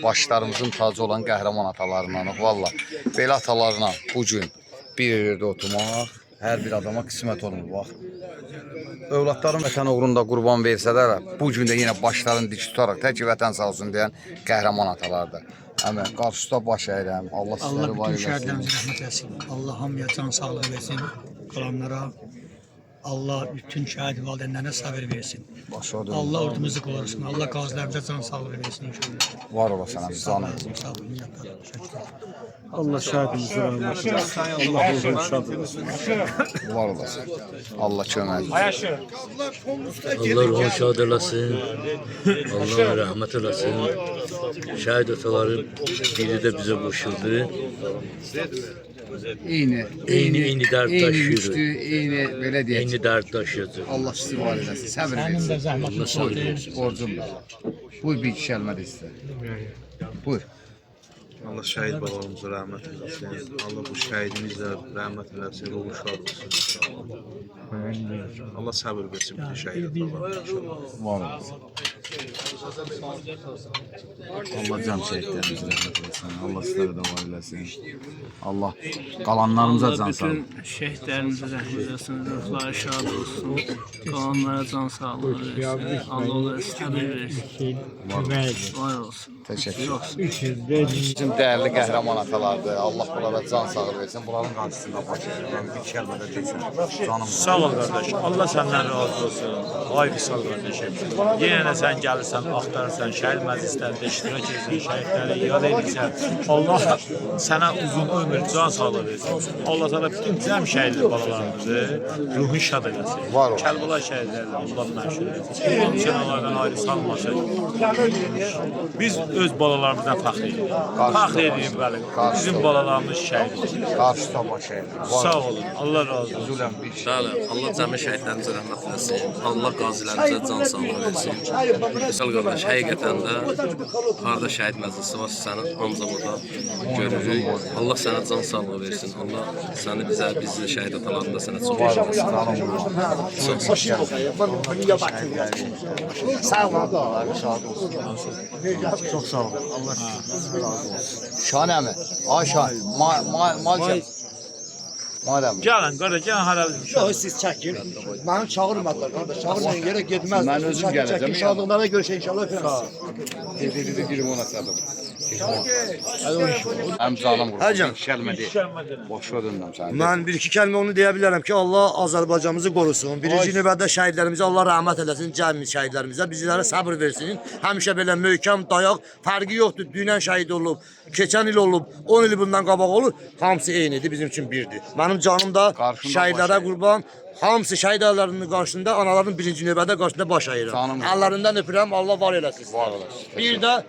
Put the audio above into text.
başlarımızın tacı olan qəhrəman atalarındanıq. Valla belə atalarına bugün bir yerdə oturmaq hər bir adama qismət olmur. Bax, övladların vətən uğrunda qurban versələr, bugün də yenə başlarını dik tutaraq tək vətən sağ olsun deyən qəhrəman atalardır. Həmən qarşıda baş əyirəm. Allah sizləri var bütün eləsin. şəhidlərimizə rəhmət eləsin. Allah hamıya can sağlığı versin. Qalanlara Allah bütün şəhid valideynlərinə sabır versin. Allah ordumuzu qorusun. Allah qazilərimizə can sağlığı versin inşallah. Var olasın abi, canım. Sağ olun. Allah şəhidimizə rəhmət eləsin. Allah ruhunu şad eləsin. Var olasın. Allah kömək. Allah ruhunu şad eləsin. Allah rəhmət eləsin. Şəhid ataların biri də bizə qoşuldu. Eyni dərd daşıyır. Eyni belə deyək. Eyni dərd daşıyır. Allah sizi var eləsin. Səbir Sənin də versin. zəhmətin çoxdur. Borcumdur. Buyur bir iki kəlmə də istə. Buyur. Allah şəhid babalarımıza rəhmət eləsin. Allah bu şəhidimizə rəhmət eləsin, ruhu şad olsun. Allah səbir versin bütün şəhid babalarımıza. Var olasın. Allah can şəhidlərimizə rəhmət eləsin. Allah sizlərə də var eləsin. Allah qalanlarımıza can sağlığı. Bütün şehitlerimizə rəhmət eləsin, ruhları şad olsun, qalanlara can sağlığı versin, Allah onlara səbir versin, var olsun. Təşəkkür ederim. Bütün dəyərli qəhrəman atalardır. Allah bunlara can sağlığı versin. Bunların qarşısında baş verirəm. Bir kəlmə də desin. Canım. Sağ ol qardaş. Allah səndən razı olsun. Ay sağ ol qardaşım. Yenə də sən gəlirsən, axtarırsan, şəhid məclislərində iştirak edirsən, şəhidləri yad edirsən. Allah sənə uzun ömür, can sağlığı versin. Allah sana bütün cəm şəhid balalarımızı ruhun şad eləsin. Var ol. Kərbəla şəhidlərlə Allah məşhur etsin. Hamısını onlardan ayrı salmasın. Biz öz balalarımızdan fəxr edirik. Fəxr edirik bəli. Bizim balalarımız şəhid. Qarşıda baş verirəm. Sağ olun. Allah razı olsun. Bəli, Allah cəmi şəhidlərimizə rəhmət eləsin. Allah qazilərimizə can sağlığı versin. Misal qardaş, həqiqətən də harda şəhid məclisi var, səni ancaq burada görürük. Allah sənə can sağlığı versin. Allah səni bizə şəhid atalarında sənə çox Var olasın. Sağ ol. Çox sağ ol. Allah razı olsun. Şahan əmi. Ay Şahan. Malcan. Madem. Gəlin qardaş, gəlin hara. Yox, siz çəkin. Mənim çağırmadılar qardaş. Çağırmayan yerə getməz. Mən özüm gələcəm. Çəkin, şadlıqlara görüşək inşallah. Birim ona səbəb. Həm canım vurur. Həcəm. Kəlmə deyil. Boşa döndüm səni. Mən bir-iki kəlmə onu deyə bilərəm ki, Allah Azərbaycanımızı qorusun. Birinci növbədə şəhidlərimizə Allah rəhmət eləsin, cəmi şəhidlərimizə, bizlərə səbr versin. Həmişə belə möhkəm dayaq, fərqi yoxdur. Dünən şəhid olub, keçən il olub, 10 il bundan qabaq olur. Hamısı eynidir, bizim üçün birdir. Mənim canım da şəhidlərə qurban. Hamısı şəhid əllərinin qarşısında, anaların birinci növbədə qarşısında baş əyirəm. Əllərindən öpürəm, Allah var eləsin. Var olasın. Bir də